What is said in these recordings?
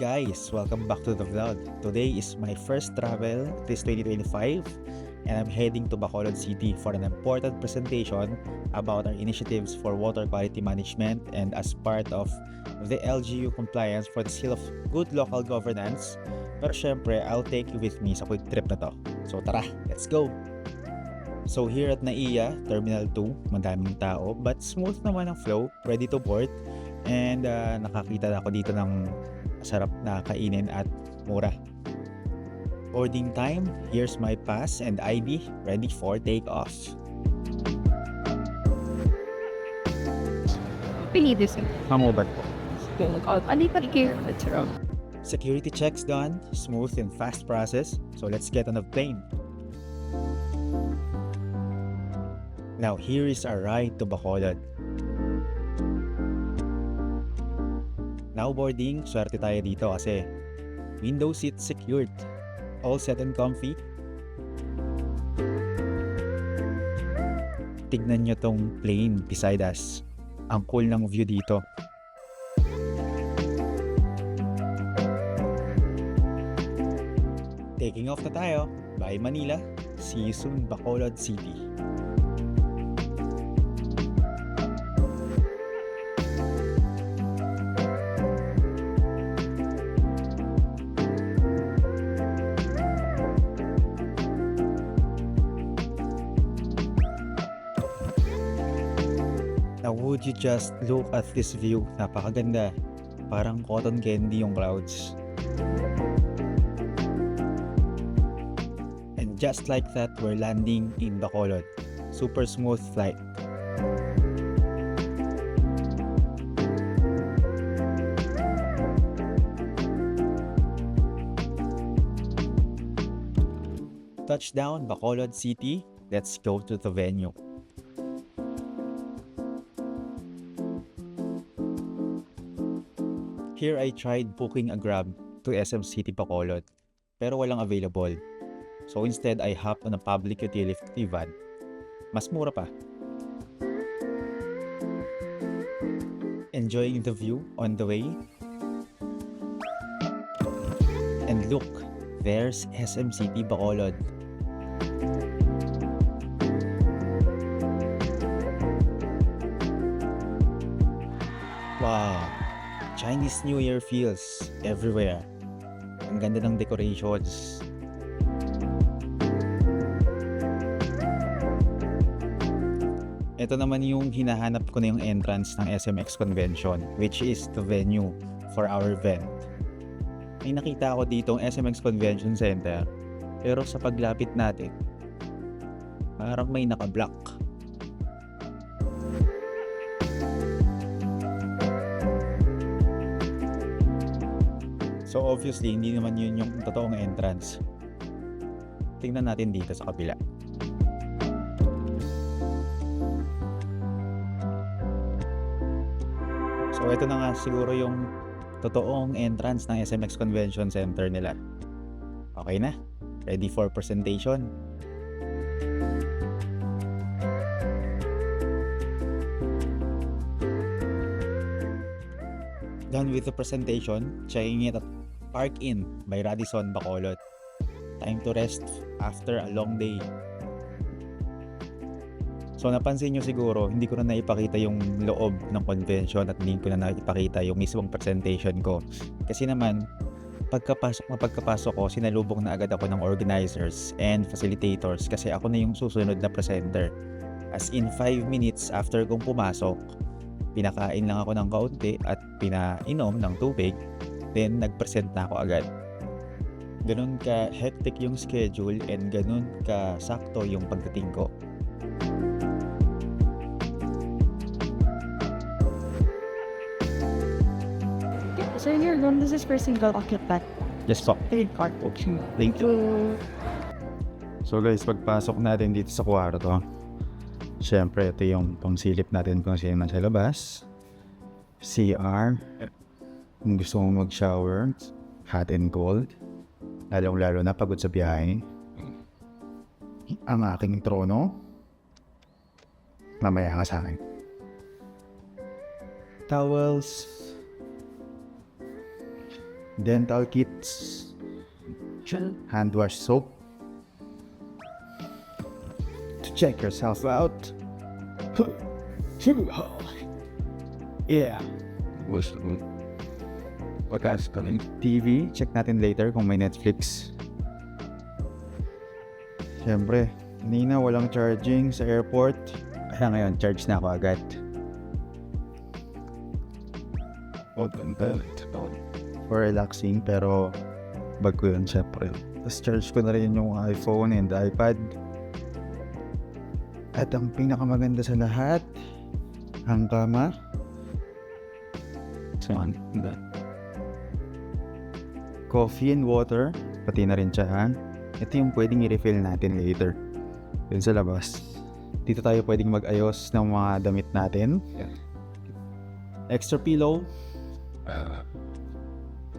guys, welcome back to the vlog. Today is my first travel this 2025 and I'm heading to Bacolod City for an important presentation about our initiatives for water quality management and as part of the LGU compliance for the Seal of Good Local Governance. Pero syempre, I'll take you with me sa quick trip na to. So tara, let's go! So here at NAIA, Terminal 2, madaming tao but smooth naman ang flow, ready to board. And nakakita na ako dito ng sarap na kainin at mura. Boarding time, here's my pass and ID ready for takeoff. Pinili siya. Mamobat po. Security checks done, smooth and fast process. So let's get on the plane. Now here is our ride to Bacolod. Now boarding, swerte tayo dito kasi window seat secured. All set and comfy. Tignan nyo tong plane beside us. Ang cool ng view dito. Taking off na tayo. Bye Manila. See you soon Bacolod City. Now would you just look at this view? Napakaganda. Parang cotton candy yung clouds. And just like that, we're landing in Bacolod. Super smooth flight. Touchdown, Bacolod City. Let's go to the venue. Here I tried booking a Grab to SM City Bacolod pero walang available. So instead I hopped on a public utility van. Mas mura pa. Enjoying the view on the way. And look, there's SM City Bacolod. Wow! Chinese New Year feels everywhere. Ang ganda ng decorations. Ito naman yung hinahanap ko na yung entrance ng SMX Convention, which is the venue for our event. May nakita ako dito ang SMX Convention Center, pero sa paglapit natin, parang may naka-block. So obviously, hindi naman yun yung totoong entrance. Tingnan natin dito sa kabila. So ito na nga siguro yung totoong entrance ng SMX Convention Center nila. Okay na? Ready for presentation? Done with the presentation, checking it at Park Inn by Radisson Bacolod. Time to rest after a long day. So napansin nyo siguro, hindi ko na naipakita yung loob ng convention at hindi ko na naipakita yung mismong presentation ko. Kasi naman, pagkapasok ko, sinalubong na agad ako ng organizers and facilitators kasi ako na yung susunod na presenter. As in 5 minutes after kong pumasok, pinakain lang ako ng kaunti at pinainom ng tubig. Then, nag-present na ako agad. Ganun ka hectic yung schedule and ganun ka sakto yung pagdating ko. So this is for single occupant. Yes po. Card. Thank you. So guys, pagpasok natin dito sa kwarto, syempre ito yung pangsilip natin kung sino nasa labas. CR. Kung gusto mong mag-shower, hot and cold. Lalong-lalo na pagod sa biyahe. Ang aking trono. Mamaya ka sa akin. Towels. dental kits, hand wash soap to check yourself out. Yeah. TV, check natin later kung may Netflix. Siyempre, kanina walang charging sa airport. Kaya ngayon, charge na ako agad. For relaxing, pero bag ko yun syempre. Tapos charge ko na rin yung iPhone and iPad. At ang pinakamaganda sa lahat, ang kama. Coffee and water, pati na rin tsahan. Ito yung pwedeng i-refill natin later. Dun sa labas. Dito tayo pwedeng mag-ayos ng mga damit natin. Extra pillow.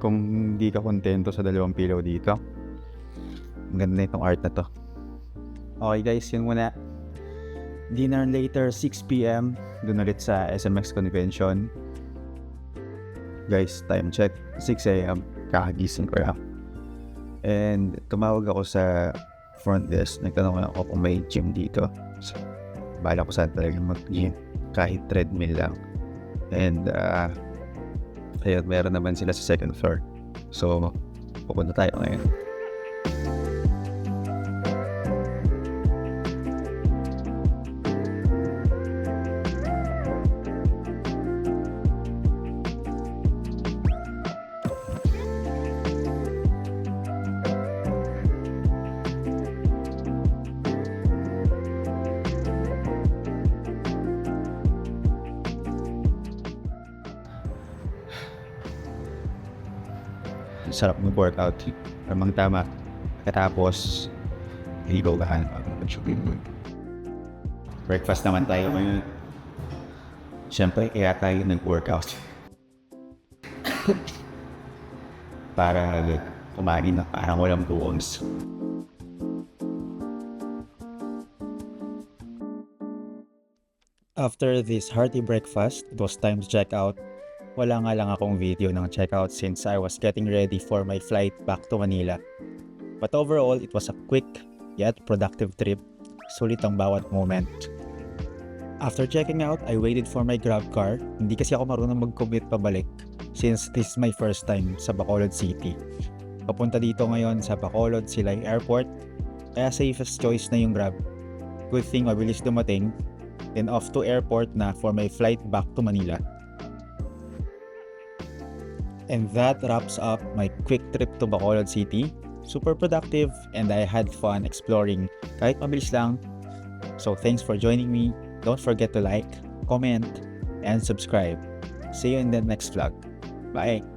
Kung hindi ka kontento sa 2 pillow dito. Ang ganda itong art na to. Okay guys, yun muna. Dinner later, 6 p.m. Doon ulit sa SMX Convention. Guys, time check, 6 a.m. Kakagising ko lang. And tumawag ako sa front desk. Nagtanong ako kung may gym dito. So, bala ko saan talaga mag-gym. Kahit treadmill lang. And ayun, meron naman sila sa second floor. So, pupunta tayo ngayon. Sarap mag-workout. Tamang tama. Katapos, ligaw ka. Breakfast naman tayo ngayon. Siyempre, kaya tayo nag-workout. Para kumain na parang walang tuons. After this hearty breakfast, it was time to check out. Wala nga lang akong video ng checkout since I was getting ready for my flight back to Manila. But overall, it was a quick yet productive trip. Sulit ang bawat moment. After checking out, I waited for my grab car. Hindi kasi ako marunong mag-commute pabalik since this is my first time sa Bacolod City. Papunta dito ngayon sa Bacolod Silay Airport, kaya safest choice na yung grab. Good thing mabilis dumating, then off to airport na for my flight back to Manila. And that wraps up my quick trip to Bacolod City. Super productive and I had fun exploring kahit mabilis lang. So thanks for joining me. Don't forget to like, comment, and subscribe. See you in the next vlog. Bye!